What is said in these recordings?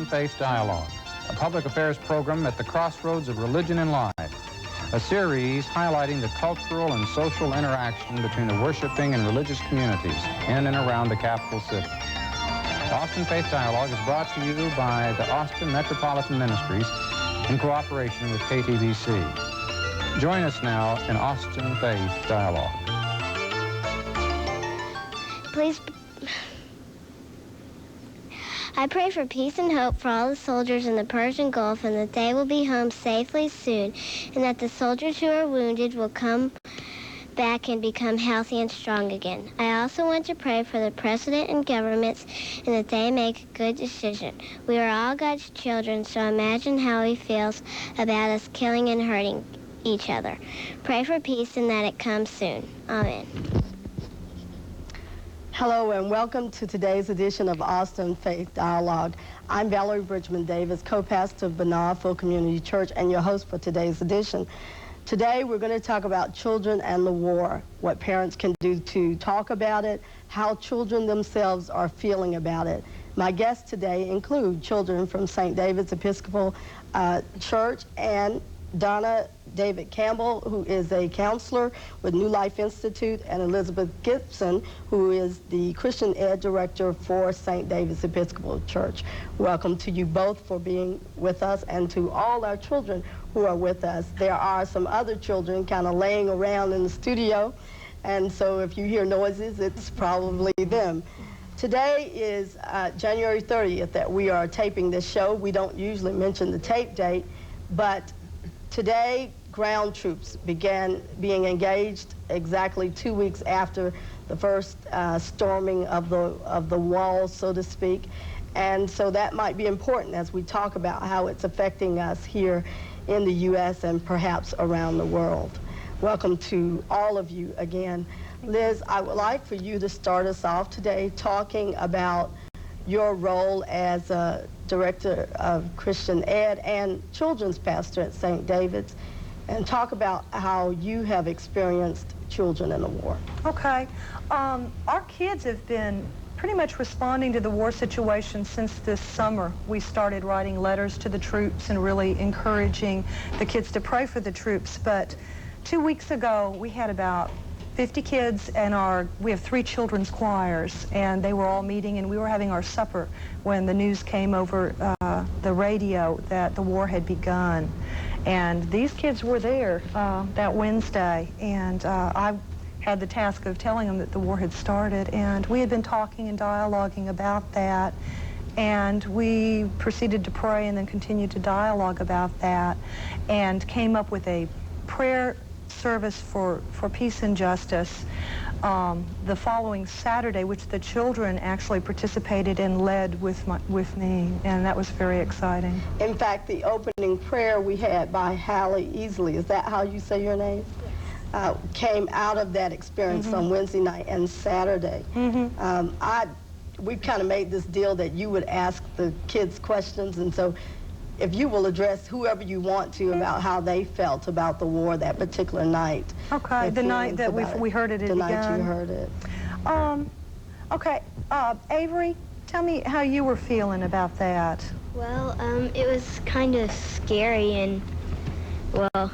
Faith Dialogue, a public affairs program at the crossroads of religion and life, a series highlighting the cultural and social interaction between the worshiping and religious communities in and around the capital city. Austin Faith Dialogue is brought to you by the Austin Metropolitan Ministries in cooperation with KTVC. Join us now in Austin Faith Dialogue. Please, I pray for peace and hope for all the soldiers in the Persian Gulf, and that they will be home safely soon, and that the soldiers who are wounded will come back and become healthy and strong again. I also want to pray for the president and governments, and that they make a good decision. We are all God's children, so imagine how he feels about us killing and hurting each other. Pray for peace and that it comes soon. Amen. Hello and welcome to today's edition of Austin Faith Dialogue. I'm Valerie Bridgman Davis, co-pastor of Bernard Full Community Church and your host for today's edition. Today we're going to talk about children and the war, what parents can do to talk about it, how children themselves are feeling about it. My guests today include children from St. David's Episcopal Church and Donna David Campbell, who is a counselor with New Life Institute, and Elizabeth Gibson, who is the Christian Ed Director for St. David's Episcopal Church. Welcome to you both for being with us, and to all our children who are with us. There are some other children kind of laying around in the studio, and so if you hear noises, it's probably them. Today is January 30th that we are taping this show. We don't usually mention the tape date, but today, ground troops began being engaged exactly 2 weeks after the first storming of the walls, so to speak. And so that might be important as we talk about how it's affecting us here in the U.S. and perhaps around the world. Welcome to all of you again. Liz, I would like for you to start us off today talking about your role as a Director of Christian Ed and Children's Pastor at St. David's, and talk about how you have experienced children in the war. Okay. Our kids have been pretty much responding to the war situation since this summer. We started writing letters to the troops and really encouraging the kids to pray for the troops. But 2 weeks ago, we had about 50 kids, and we have 3 children's choirs, and they were all meeting, and we were having our supper when the news came over the radio that the war had begun. And these kids were there that Wednesday, and I had the task of telling them that the war had started, and we had been talking and dialoguing about that, and we proceeded to pray and then continued to dialogue about that, and came up with a prayer service for peace and justice the following Saturday, which the children actually participated and led with me, and that was very exciting. In fact, the opening prayer we had by Hallie Easley, is that how you say your name? Came out of that experience on Wednesday night and Saturday. We've kind of made this deal that you would ask the kids questions, and so if you will address whoever you want to about how they felt about the war that particular night. Okay, the night that we heard it. The night you heard it. Okay, Avery, tell me how you were feeling about that. Well, it was kind of scary, and, well,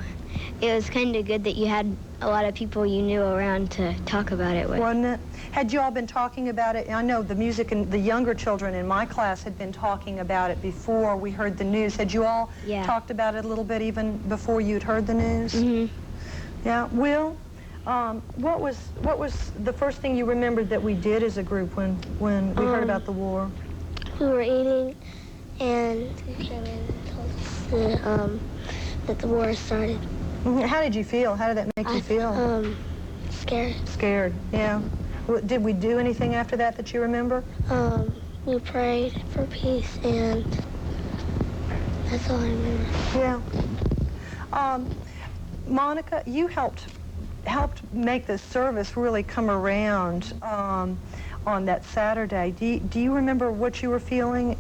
it was kind of good that you had a lot of people you knew around to talk about it with. Wasn't it? Had you all been talking about it? I know the music and the younger children in my class had been talking about it before we heard the news. Had you all talked about it a little bit even before you'd heard the news? Yeah. Will, what was the first thing you remembered that we did as a group when we heard about the war? We were eating, and that the war started. How did you feel? How did that make you feel? Scared. Scared, yeah. Did we do anything after that you remember? We prayed for peace, and that's all I remember. Yeah. Monica, you helped make the service really come around on that Saturday. Do you remember what you were feeling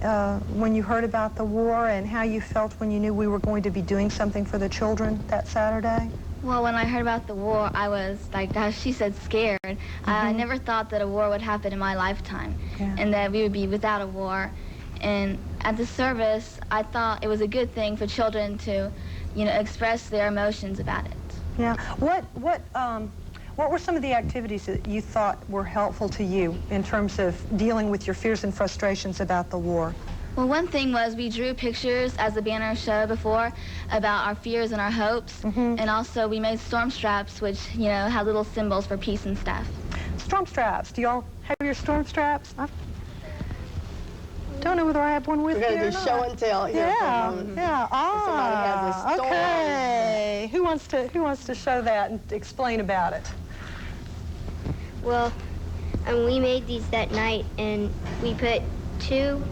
when you heard about the war, and how you felt when you knew we were going to be doing something for the children that Saturday? Well, when I heard about the war, I was, like as she said, scared. I never thought that a war would happen in my lifetime, and that we would be without a war. And at the service, I thought it was a good thing for children to, express their emotions about it. Yeah. What were some of the activities that you thought were helpful to you in terms of dealing with your fears and frustrations about the war? Well, one thing was we drew pictures, as the banner showed before, about our fears and our hopes. And also we made storm straps, which, had little symbols for peace and stuff. Storm straps. Do y'all have your storm straps? I don't know whether I have one with me or We're going not. to do show and tell here. Yeah. Somebody has a story. Okay. Who wants to show that and explain about it? Well, we made these that night, and we put 2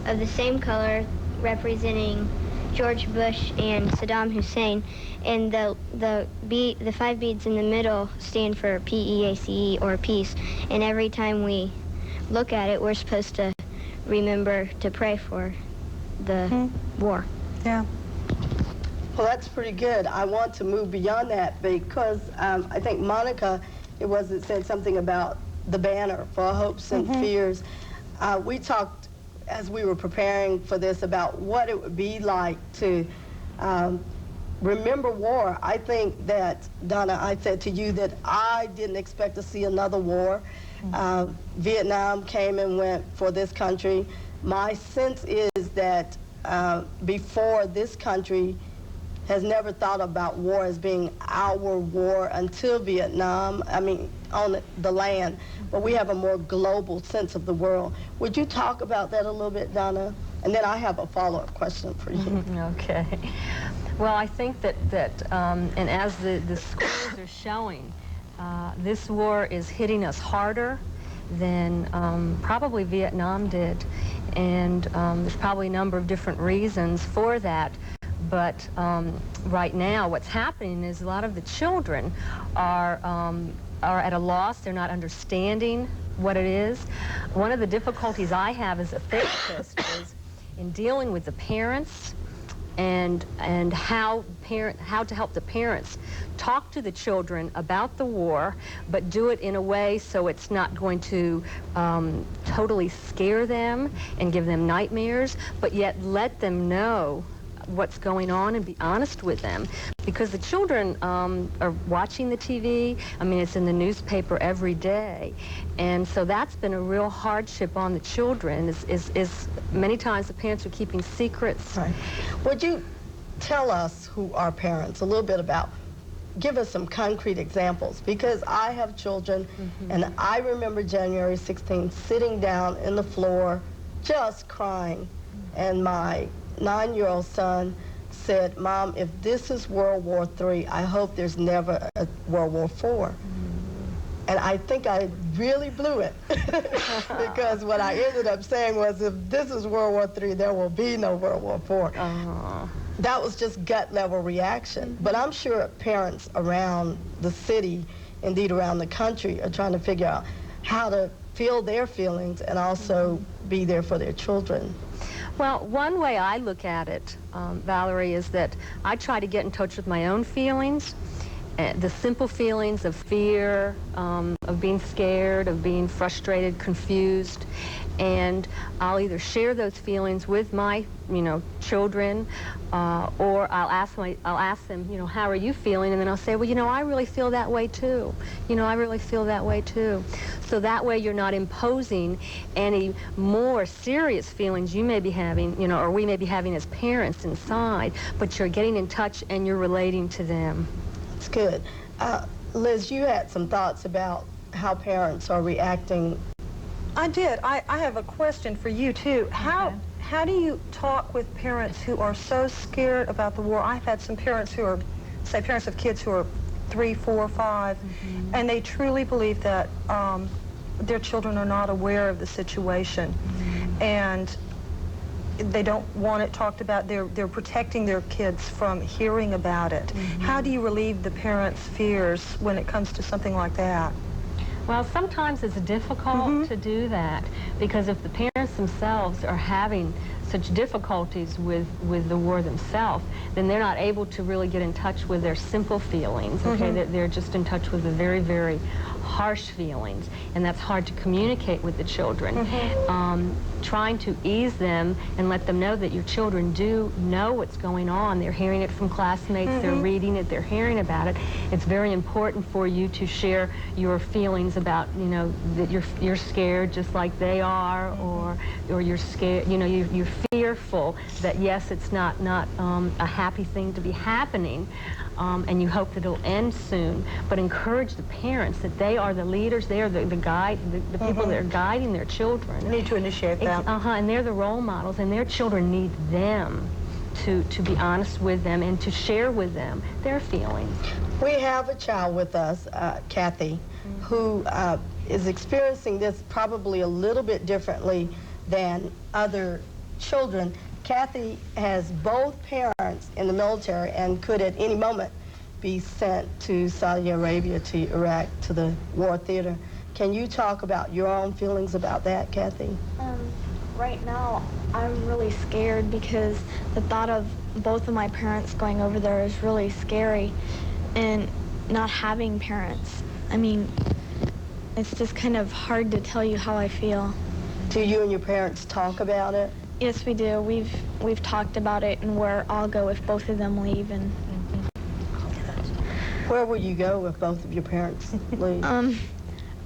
of the same color representing George Bush and Saddam Hussein, and the 5 beads in the middle stand for P-E-A-C-E, or peace. And every time we look at it, we're supposed to remember to pray for the war. Yeah. Well, that's pretty good. I want to move beyond that because I think Monica, said something about the banner for hopes and fears. We talked as we were preparing for this about what it would be like to remember war. I think that, Donna, I said to you that I didn't expect to see another war. Vietnam came and went for this country. My sense is that before, this country has never thought about war as being our war until Vietnam, on the land. But we have a more global sense of the world. Would you talk about that a little bit, Donna? And then I have a follow-up question for you. Okay. Well, I think that and as the scores are showing, this war is hitting us harder than probably Vietnam did. And there's probably a number of different reasons for that. But right now, what's happening is a lot of the children are at a loss. They're not understanding what it is. One of the difficulties I have as a therapist is in dealing with the parents and how to help the parents talk to the children about the war, but do it in a way so it's not going to totally scare them and give them nightmares, but yet let them know what's going on and be honest with them, because the children are watching the TV. It's in the newspaper every day, and so that's been a real hardship on the children. Is many times the parents are keeping secrets. Right. Would you tell us who are parents a little bit about? Give us some concrete examples, because I have children, and I remember January 16th sitting down in the floor just crying, and my 9-year-old son said, "Mom, if this is World War III, I hope there's never a World War IV." And I think I really blew it because what I ended up saying was, if this is World War III, there will be no World War IV. That was just gut level reaction. But I'm sure parents around the city, indeed around the country, are trying to figure out how to feel their feelings and also be there for their children. Well, one way I look at it, Valerie, is that I try to get in touch with my own feelings, the simple feelings of fear, of being scared, of being frustrated, confused, and I'll either share those feelings with my, children, or I'll ask them, how are you feeling? And then I'll say, well, I really feel that way too. I really feel that way too. So that way you're not imposing any more serious feelings you may be having, or we may be having as parents inside, but you're getting in touch and you're relating to them. That's good. Liz, you had some thoughts about how parents are reacting. I did. I have a question for you, too. How do you talk with parents who are so scared about the war? I've had some parents who are, say, parents of kids who are 3, 4, 5, and they truly believe that their children are not aware of the situation, and they don't want it talked about. They're protecting their kids from hearing about it. How do you relieve the parents' fears when it comes to something like that? Well, sometimes it's difficult to do that, because if the parents themselves are having such difficulties with the war themselves, then they're not able to really get in touch with their simple feelings, okay? They're just in touch with the very, very harsh feelings, and that's hard to communicate with the children. Trying to ease them and let them know that your children do know what's going on. They're hearing it from classmates, they're reading it, they're hearing about it. It's very important for you to share your feelings about, you know, that you're scared just like they are, or you're scared, you know, you're fearful that, yes, it's not a happy thing to be happening, and you hope that it'll end soon, but encourage the parents that they are the leaders, they are the guide, the people that are guiding their children. You need to initiate that. And they're the role models, and their children need them to be honest with them and to share with them their feelings. We have a child with us, Kathy, who is experiencing this probably a little bit differently than other children. Kathy has both parents in the military and could at any moment be sent to Saudi Arabia, to Iraq, to the war theater. Can you talk about your own feelings about that, Kathy? Right now, I'm really scared because the thought of both of my parents going over there is really scary, and not having parents. I mean, it's just kind of hard to tell you how I feel. Do you and your parents talk about it? Yes, we do. We've talked about it and where I'll go if both of them leave. And where would you go if both of your parents leave?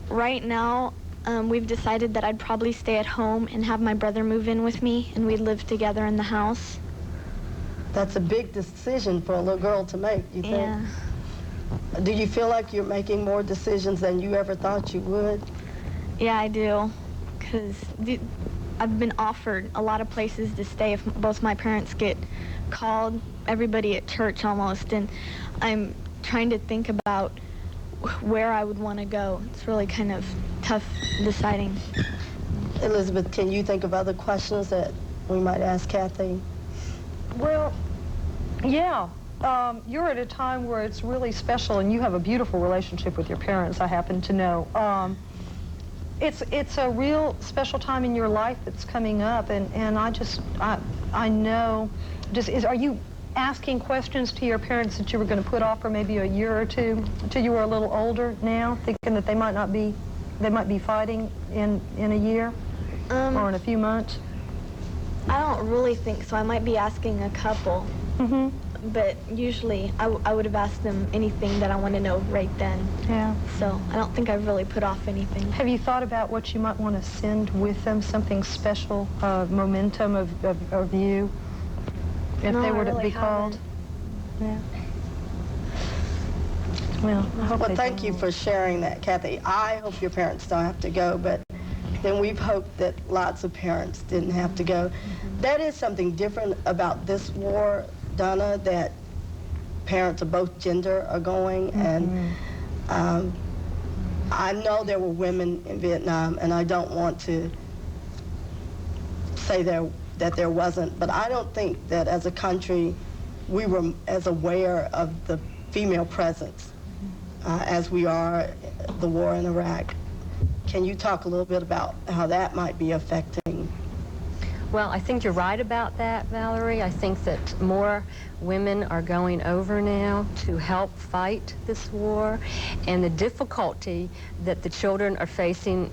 Right now, we've decided that I'd probably stay at home and have my brother move in with me, and we'd live together in the house. That's a big decision for a little girl to make, you think? Yeah. Do you feel like you're making more decisions than you ever thought you would? Yeah, I do, because I've been offered a lot of places to stay if both my parents get called, everybody at church almost, and I'm trying to think about where I would want to go. It's really kind of tough deciding. Elizabeth, can you think of other questions that we might ask Kathy? Well, yeah. You're at a time where it's really special, and you have a beautiful relationship with your parents, I happen to know. It's a real special time in your life that's coming up, and I know, are you asking questions to your parents that you were going to put off for maybe a year or two until you were a little older now, thinking that they might be fighting in a year or in a few months? I don't really think so. I might be asking a couple. But usually I would have asked them anything that I want to know right then. Yeah. So I don't think I've really put off anything. Have you thought about what you might want to send with them, something special, momentum of you, if No, they I were to really be called? haven't. Yeah. Well, I hope Well, they thank you don't. for sharing that, Kathy. I hope your parents don't have to go, but then we've hoped that lots of parents didn't have to go. That is something different about this war, Donna, that parents of both gender are going, and I know there were women in Vietnam, and I don't want to say that there wasn't, but I don't think that as a country we were as aware of the female presence as we are the war in Iraq. Can you talk a little bit about how that might be affecting? Well, I think you're right about that, Valerie. I think that more women are going over now to help fight this war, and the difficulty that the children are facing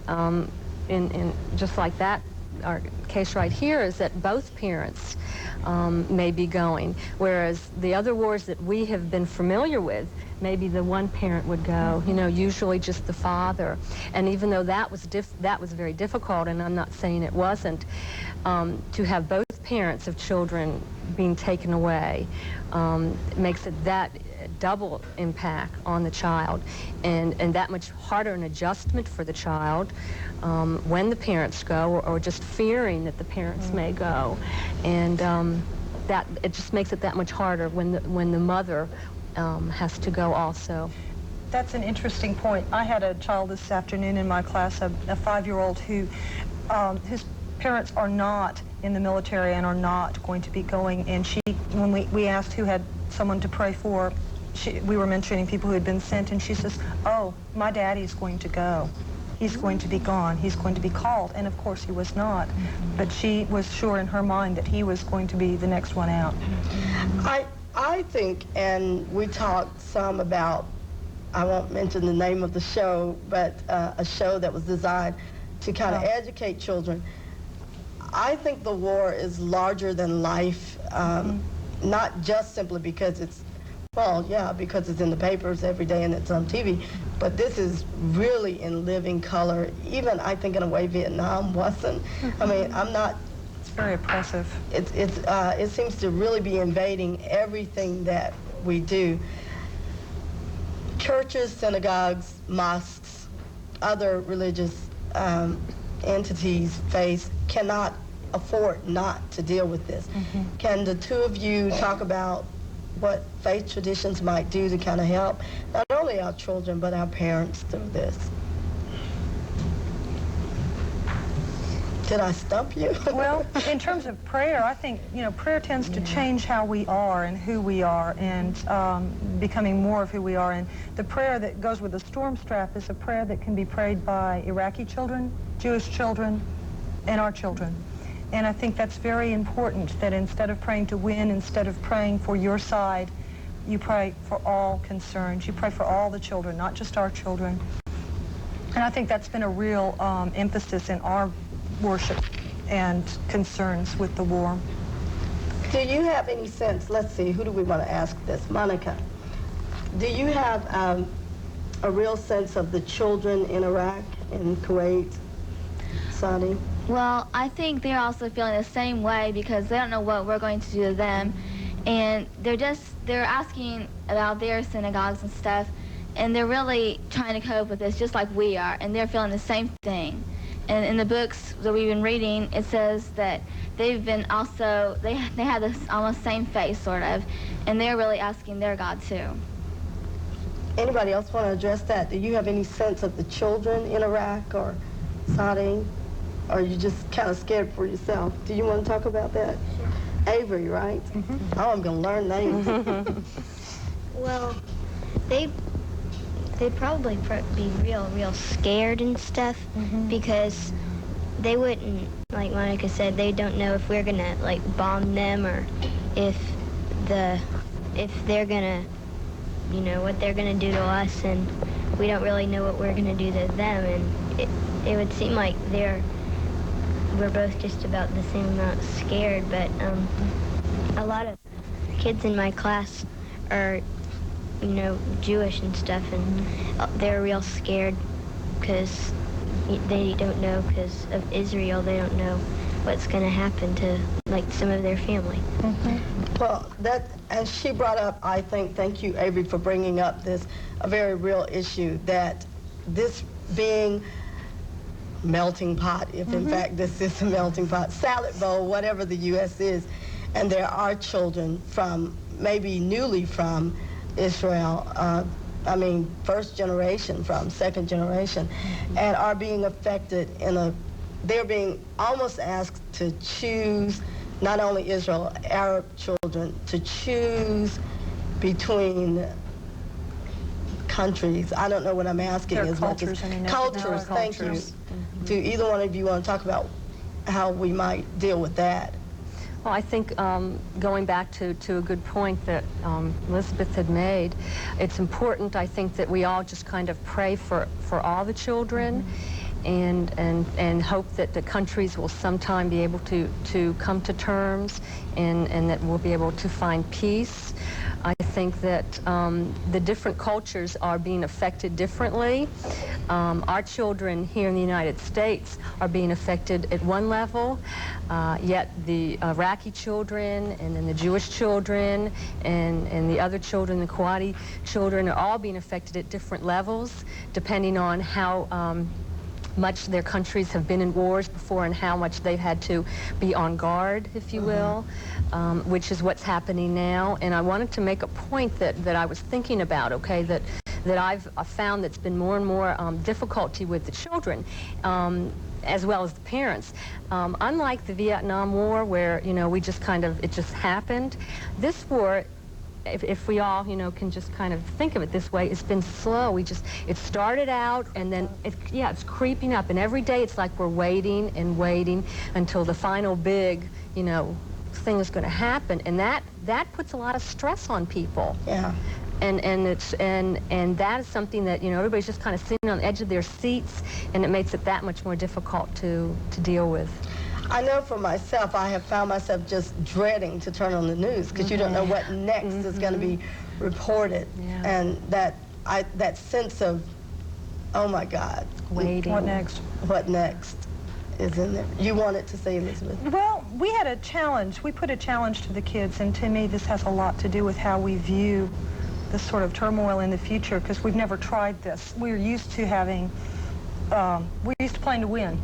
in just like that, our case right here, is that both parents may be going, whereas the other wars that we have been familiar with, maybe the one parent would go, you know, usually just the father. And even though that was very difficult, and I'm not saying it wasn't, to have both parents of children being taken away makes it that double impact on the child, and that much harder an adjustment for the child when the parents go, or just fearing that the parents may go, and that it just makes it that much harder when the mother has to go also. That's an interesting point. I had a child this afternoon in my class, a 5-year-old who his parents are not in the military and are not going to be going, and when we asked who had someone to pray for, we were mentioning people who had been sent, and she says, "Oh, my daddy's going to go." he's going to be gone, he's going to be called, and of course he was not. But she was sure in her mind that he was going to be the next one out. I think, and we talked some about, I won't mention the name of the show, but a show that was designed to kind of educate children. I think the war is larger than life, not just simply because it's, well, yeah, because it's in the papers every day and it's on TV, but this is really in living color. Even, I think, in a way, Vietnam wasn't. I mean, I'm not... It's very oppressive. It seems to really be invading everything that we do. Churches, synagogues, mosques, other religious entities, faiths, cannot afford not to deal with this. Can the two of you talk about what faith traditions might do to kind of help not only our children but our parents through this? Did I stump you? Well, in terms of prayer, I think, you know, prayer tends to change how we are and who we are, and becoming more of who we are. And the prayer that goes with the storm strap is a prayer that can be prayed by Iraqi children, Jewish children, and our children. And I think that's very important, that instead of praying to win, instead of praying for your side, you pray for all concerned. You pray for all the children, not just our children. And I think that's been a real emphasis in our worship and concerns with the war. Do you have any sense, let's see, who do we want to ask this? Monica, do you have a real sense of the children in Iraq, in Kuwait, Saudi? Well, I think they're also feeling the same way because they don't know what we're going to do to them. And they're asking about their synagogues and stuff, and they're really trying to cope with this just like we are, and they're feeling the same thing. And in the books that we've been reading, it says that they've been also, they have this almost same faith, sort of, and they're really asking their God, too. Anybody else want to address that? Do you have any sense of the children in Iraq or Saudi? Or are you just kind of scared for yourself? Do you want to talk about that? Sure. Avery, right? Oh, I'm going to learn names. Well, they'd probably be real scared and stuff because they wouldn't, like Monica said, they don't know if we're going to, like, bomb them or if they're going to, you know, what they're going to do to us, and we don't really know what we're going to do to them, and it would seem like we're both just about the same amount scared, but a lot of kids in my class are, you know, Jewish and stuff, and they're real scared because they don't know, because of Israel, they don't know what's going to happen to, like, some of their family. Well, that, as she brought up, I think, thank you, Avery, for bringing up this, a very real issue, that this being melting pot, if in fact this is a melting pot, salad bowl, whatever the U.S. is, and there are children from, maybe newly from Israel, I mean, first generation from, second generation, and are being affected they're being almost asked to choose, not only Israel, Arab children, to choose between countries. I don't know what I'm asking as much as cultures. Thank you. Do either one of you want to talk about how we might deal with that? Well, I think going back to a good point that Elizabeth had made, it's important, I think, that we all just kind of pray for all the children and hope that the countries will sometime be able to come to terms and that we'll be able to find peace. I think that the different cultures are being affected differently. Our children here in the United States are being affected at one level, yet the Iraqi children and then the Jewish children and the other children, the Kuwaiti children, are all being affected at different levels, depending on how much their countries have been in wars before and how much they've had to be on guard, if you will, which is what's happening now. And I wanted to make a point that I was thinking about, okay, that I've found that's been more and more difficulty with the children, as well as the parents. Unlike the Vietnam War, where, you know, we just kind of, it just happened, this war if we all, can just kind of think of it this way, it's been slow. It started out, and then, it's creeping up. And every day it's like we're waiting and waiting until the final big, thing is going to happen. And that puts a lot of stress on people. Yeah. And that is something that, everybody's just kind of sitting on the edge of their seats, and it makes it that much more difficult to deal with. I know for myself, I have found myself just dreading to turn on the news because you don't know what next is going to be reported. Yeah. And that sense of, oh my God. Waiting. What next? What next is in there. You wanted to say, Elizabeth? Well, we had a challenge. We put a challenge to the kids, and to me this has a lot to do with how we view this sort of turmoil in the future, because we've never tried this. We're used to having, we're used to playing to win.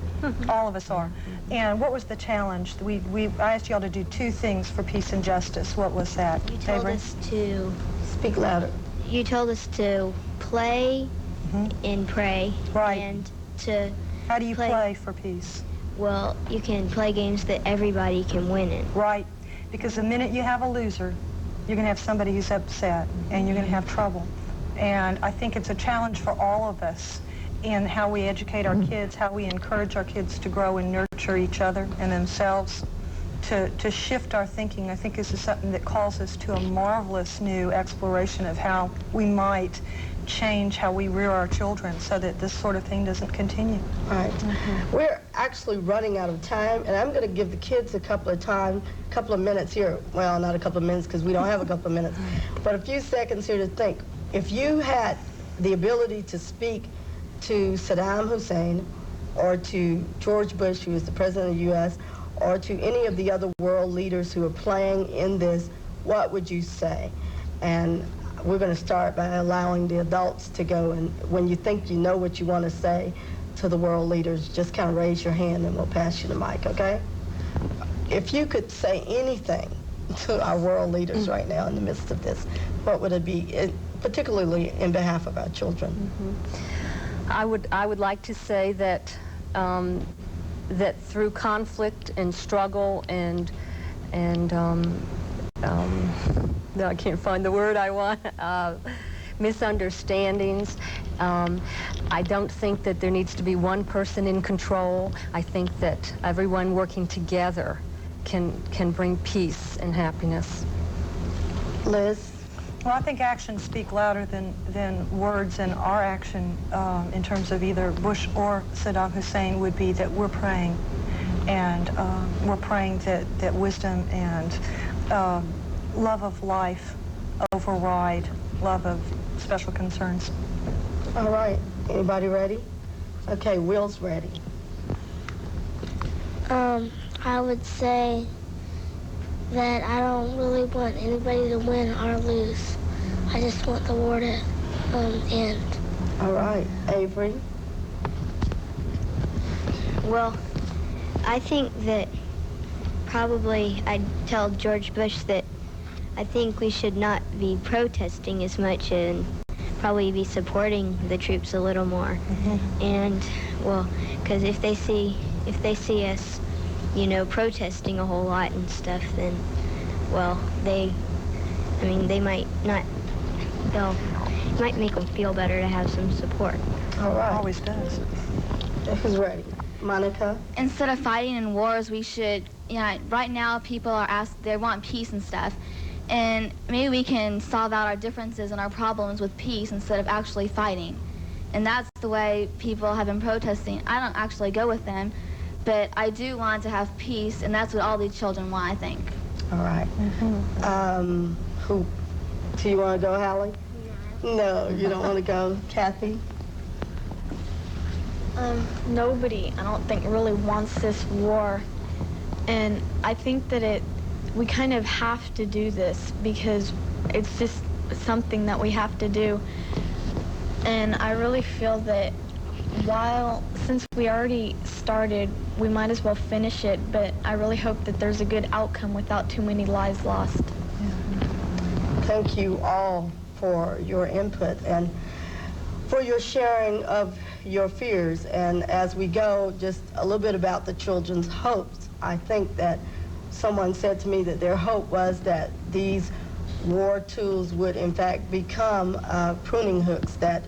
All of us are. And what was the challenge? I asked y'all to do 2 things for peace and justice. What was that? You told Avery? us to... Speak louder. You told us to play and pray. Right. And to... How do you play for peace? Well, you can play games that everybody can win in. Right. Because the minute you have a loser, you're going to have somebody who's upset, and you're going to have trouble. And I think it's a challenge for all of us in how we educate our kids, how we encourage our kids to grow and nurture each other and themselves, to shift our thinking. I think this is something that calls us to a marvelous new exploration of how we might change how we rear our children so that this sort of thing doesn't continue. Right. We're actually running out of time, and I'm going to give the kids a couple of minutes here. Well, not a couple of minutes because we don't have a couple of minutes, but a few seconds here to think. If you had the ability to speak to Saddam Hussein or to George Bush, who is the president of the U.S., or to any of the other world leaders who are playing in this, what would you say? And we're going to start by allowing the adults to go, and when you think you know what you want to say to the world leaders, just kind of raise your hand and we'll pass you the mic, okay? If you could say anything to our world leaders right now in the midst of this, what would it be, particularly in behalf of our children? I would like to say that that through conflict and struggle and no, I can't find the word I want, misunderstandings. I don't think that there needs to be one person in control. I think that everyone working together can bring peace and happiness. Liz? Well, I think actions speak louder than words, and our action in terms of either Bush or Saddam Hussein would be that we're praying, and we're praying that wisdom and love of life override love of special concerns. All right. Anybody ready? Okay, Will's ready. I would say that I don't really want anybody to win or lose. I just want the war to end. All right. Avery? Well, I think that probably I'd tell George Bush that I think we should not be protesting as much and probably be supporting the troops a little more. And, well, because if they see us, protesting a whole lot and stuff, then, well, they might not, it might make them feel better to have some support. All right. Always does. Who's ready? Monica? Instead of fighting in wars, we should, right now people are they want peace and stuff. And maybe we can solve out our differences and our problems with peace instead of actually fighting. And that's the way people have been protesting. I don't actually go with them, but I do want to have peace, and that's what all these children want, I think. All right. Who? Do you want to go, Hallie? No, you don't want to go. Kathy? Nobody, I don't think, really wants this war. And I think that we kind of have to do this because it's just something that we have to do. And I really feel that since we already started, we might as well finish it, but I really hope that there's a good outcome without too many lives lost. Thank you all for your input and for your sharing of your fears. And as we go, just a little bit about the children's hopes. I think that someone said to me that their hope was that these war tools would in fact become pruning hooks, that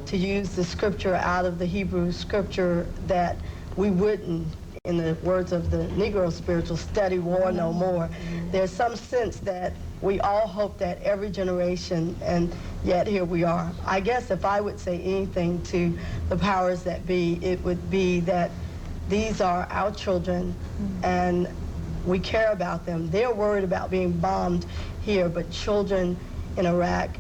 to use the scripture out of the Hebrew scripture, that we wouldn't, in the words of the Negro spiritual, study war no more. There's some sense that we all hope that every generation, and yet here we are. I guess if I would say anything to the powers that be, it would be that these are our children and we care about them. They're worried about being bombed here, but children in Iraq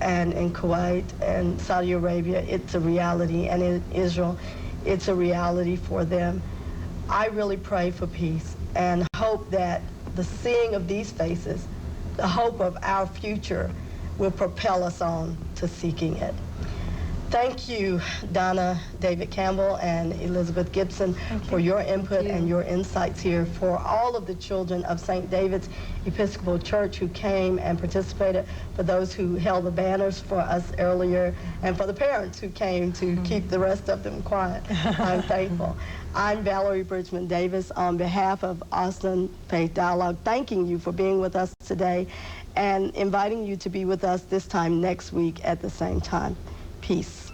and in Kuwait and Saudi Arabia, it's a reality, and in Israel, it's a reality for them. I really pray for peace and hope that the seeing of these faces, the hope of our future, will propel us on to seeking it. Thank you, Donna, David Campbell, and Elizabeth Gibson, for your input and your insights here, for all of the children of St. David's Episcopal Church who came and participated, for those who held the banners for us earlier, and for the parents who came to keep the rest of them quiet. I'm thankful. I'm Valerie Bridgman Davis on behalf of Austin Faith Dialogue, thanking you for being with us today and inviting you to be with us this time next week at the same time. Peace.